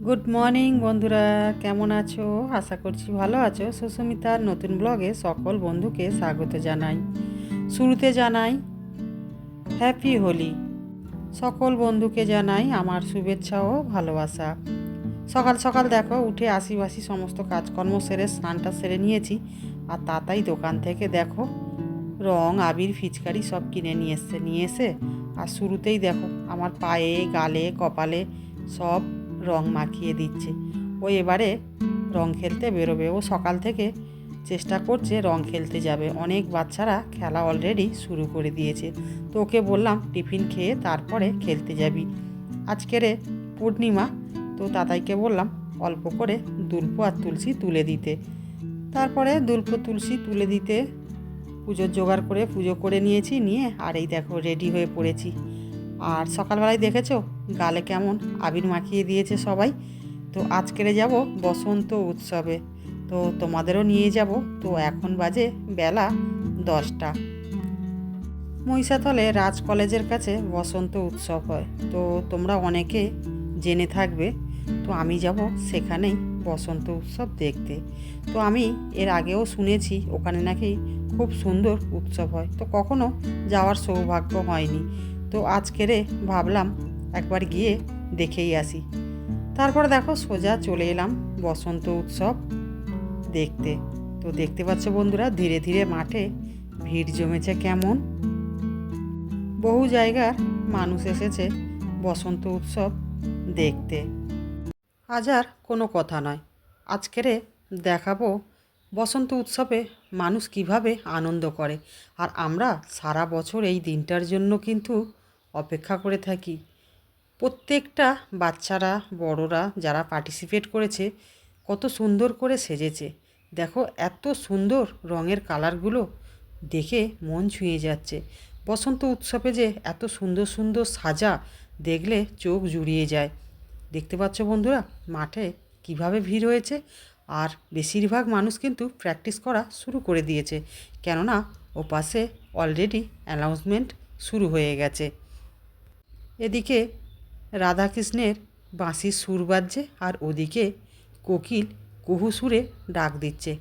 Good morning বন্ধুরা, কেমন আছো? আশা করছি ভালো আছো। সুস্মিতার নতুন ব্লগে সকল বন্ধুকে স্বাগত জানাই। শুরুতে জানাই হ্যাপি হোলি। সকল বন্ধুকে জানাই আমার শুভেচ্ছা ও ভালোবাসা। সকাল সকাল দেখো উঠে আশিবাসি সমস্ত কাজকর্ম সেরে স্নানটা সেরে নিয়েছি। আর তাতাই দোকান থেকে দেখো রং আবির ফিচকারি সব কিনে নিয়ে এসে আর শুরুতেই দেখো আমার পায়ে গালে কপালে সব রং মাখিয়ে দিচ্ছে। ও এবারে রং খেলতে বেরোবে। ও সকাল থেকে চেষ্টা করছে রং খেলতে যাবে। অনেক বাচ্চারা খেলা অলরেডি শুরু করে দিয়েছে। তো ওকে বললাম টিফিন খেয়ে তারপরে খেলতে যাবি। আজকেরে পূর্ণিমা, তো দাদাইকে বললাম অল্প করে দুল্প আর তুলসী তুলে দিতে। তারপরে দুল্প তুলসী তুলে দিতে পুজোর জোগাড় করে পুজো করে নিয়েছি, নিয়ে আর এই দেখো রেডি হয়ে পড়েছি। আর সকালবেলায় দেখেছো গালে কেমন আবির মাখিয়ে দিয়েছে সবাই। তো আজকেরে যাব বসন্ত উৎসবে, তো তোমাদেরও নিয়ে যাব। তো এখন বাজে বেলা 10টা। মহিষাতলে রাজ কলেজের কাছে বসন্ত উৎসব হয়, তো তোমরা অনেকে জেনে থাকবে। তো আমি যাব সেখানেই বসন্ত উৎসব দেখতে। তো আমি এর আগেও শুনেছি ওখানে নাকি খুব সুন্দর উৎসব হয়, তো কখনো যাওয়ার সৌভাগ্য হয়নি। তো আজকেরে ভাবলাম একবার গিয়ে দেখেই আসি। তারপর দেখো সোজা চলে এলাম বসন্ত উৎসব দেখতে। তো দেখতে পাচ্ছ বন্ধুরা ধীরে ধীরে মাঠে ভিড় জমেছে কেমন। বহু জায়গার মানুষ এসেছে বসন্ত উৎসব দেখতে। আজ আর কোনো কথা নয়, আজকেরে দেখাবো বসন্ত উৎসবে মানুষ কিভাবে আনন্দ করে। আর আমরা সারা বছর এই দিনটার জন্য কিন্তু অপেক্ষা করে থাকি। প্রত্যেকটা বাচ্চারা বড়রা যারা পার্টিসিপেট করেছে কত সুন্দর করে সেজেছে। দেখো এত সুন্দর রঙের কালারগুলো দেখে মন ছুঁয়ে যাচ্ছে। বসন্ত উৎসবে যে এত সুন্দর সুন্দর সাজা দেখলে চোখ জুড়িয়ে যায়। দেখতে পাচ্ছ বন্ধুরা মাঠে কিভাবে ভিড় হয়েছে। আর বেশিরভাগ মানুষ কিন্তু প্র্যাকটিস করা শুরু করে দিয়েছে, কেননা ওপাশে অলরেডি অ্যানাউন্সমেন্ট শুরু হয়ে গেছে। এদিকে রাধাকৃষ্ণের বাঁশির সুর বাজছে আর ওদিকে কোকিল কুহু সুরে ডাক দিচ্ছে।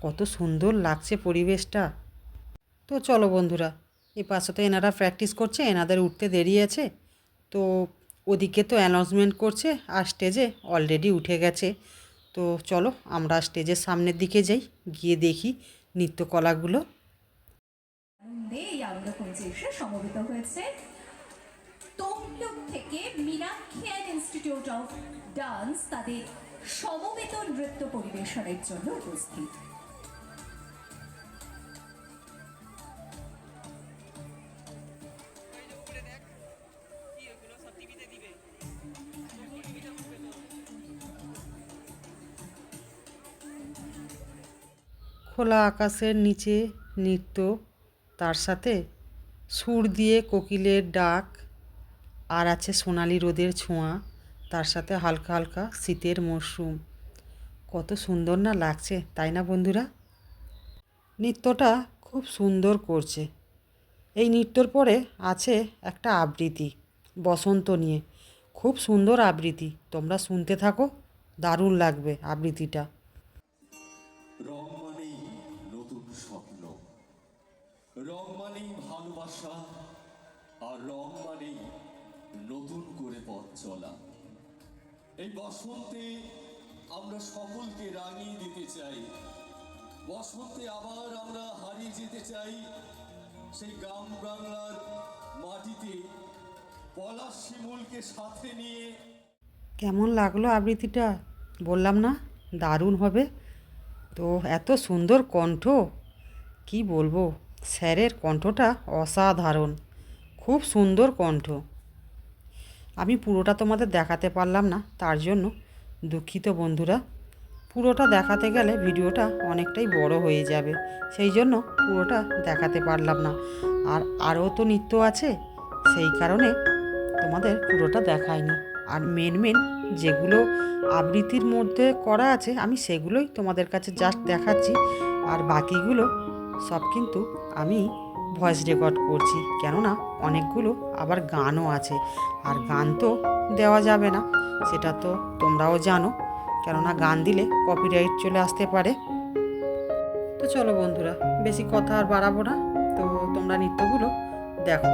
কত সুন্দর লাগছে পরিবেশটা। তো চলো বন্ধুরা, এ পাশে তো এনারা প্র্যাকটিস করছে, এনাদের উঠতে দেরি আছে। তো ওদিকে তো অ্যানাউন্সমেন্ট করছে আর স্টেজে অলরেডি উঠে গেছে। তো চলো আমরা স্টেজের সামনের দিকে যাই, গিয়ে দেখি নৃত্যকলাগুলো। এই আনন্দকুঞ্জে এসে সমবেত হয়েছে তমলুক থেকে মীনাক্ষী ইনস্টিটিউট অফ ডান্স তাদের সমবেত নৃত্য পরিবেশনের জন্য উপস্থিত। খোলা আকাশের নিচে নৃত্য, তার সাথে সুর দিয়ে কোকিলের ডাক, আর আছে সোনালি রোদের ছোঁয়া, তার সাথে হালকা হালকা শীতের মরশুম। কত সুন্দর না লাগছে, তাই না বন্ধুরা? নৃত্যটা খুব সুন্দর করছে। এই নৃত্যর পরে আছে একটা আবৃত্তি বসন্ত নিয়ে, খুব সুন্দর আবৃত্তি। তোমরা শুনতে থাকো, দারুণ লাগবে আবৃত্তিটা। রং মানেই নতুন স্বপ্ন, রং মানেই ভালোবাসা, আর রং মানেই নতুন করে পথ চলা। এই বসন্তে আমরা সকলকে রাঙিয়ে দিতে চাই। বসন্তে আবার আমরা হারিয়ে যেতে চাই সেই গ্রাম বাংলার মাটিতে, পলাশ শিমুলকে সাথে নিয়ে। কেমন লাগলো আবৃত্তিটা? বললাম না দারুণ হবে। তো এত সুন্দর কণ্ঠ, কি বলবো, স্যারের কণ্ঠটা অসাধারণ, খুব সুন্দর কণ্ঠ। আমি পুরোটা তোমাদের দেখাতে পারলাম না, তার জন্য দুঃখিত বন্ধুরা। পুরোটা দেখাতে গেলে ভিডিওটা অনেকটাই বড় হয়ে যাবে, সেই জন্য পুরোটা দেখাতে পারলাম না। আর আরও তো নৃত্য আছে, সেই কারণে তোমাদের পুরোটা দেখাইনি। আর মেন যেগুলো আবৃত্তির মধ্যে করা আছে আমি সেগুলোই তোমাদের কাছে জাস্ট দেখাচ্ছি। আর বাকিগুলো সব কিন্তু আমি ভয়েস রেকর্ড করছি, কেননা অনেকগুলো আবার গানও আছে, আর গান তো দেওয়া যাবে না। সেটা তো তোমরাও জানো, কেননা গান দিলে কপিরাইট চলে আসতে পারে। তো চলো বন্ধুরা, বেশি কথা আর বাড়াবো না, তো তোমরা নৃত্যগুলো দেখো।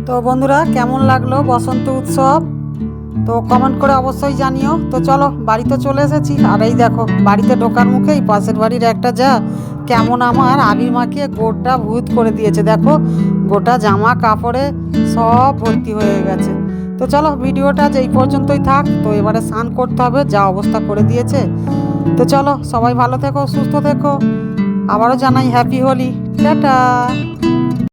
তো বন্ধুরা, কেমন লাগলো বসন্ত উৎসব? তো কমেন্ট করে অবশ্যই জানিও। তো চলো, বাড়িতে চলে এসেছি, আর এই দেখো বাড়িতে ঢোকার মুখেই পাশের বাড়ির একটা যা কেমন আমার আবির মাকে গোটা ভূত করে দিয়েছে। দেখো গোটা জামা কাপড়ে সব ভর্তি হয়ে গেছে। তো চলো ভিডিওটা যে এই পর্যন্তই থাক। তো এবারে স্নান করতে হবে, যা অবস্থা করে দিয়েছে। তো চলো সবাই ভালো থেকো, সুস্থ থেকো। আবারও জানাই হ্যাপি হোলি, টাটা।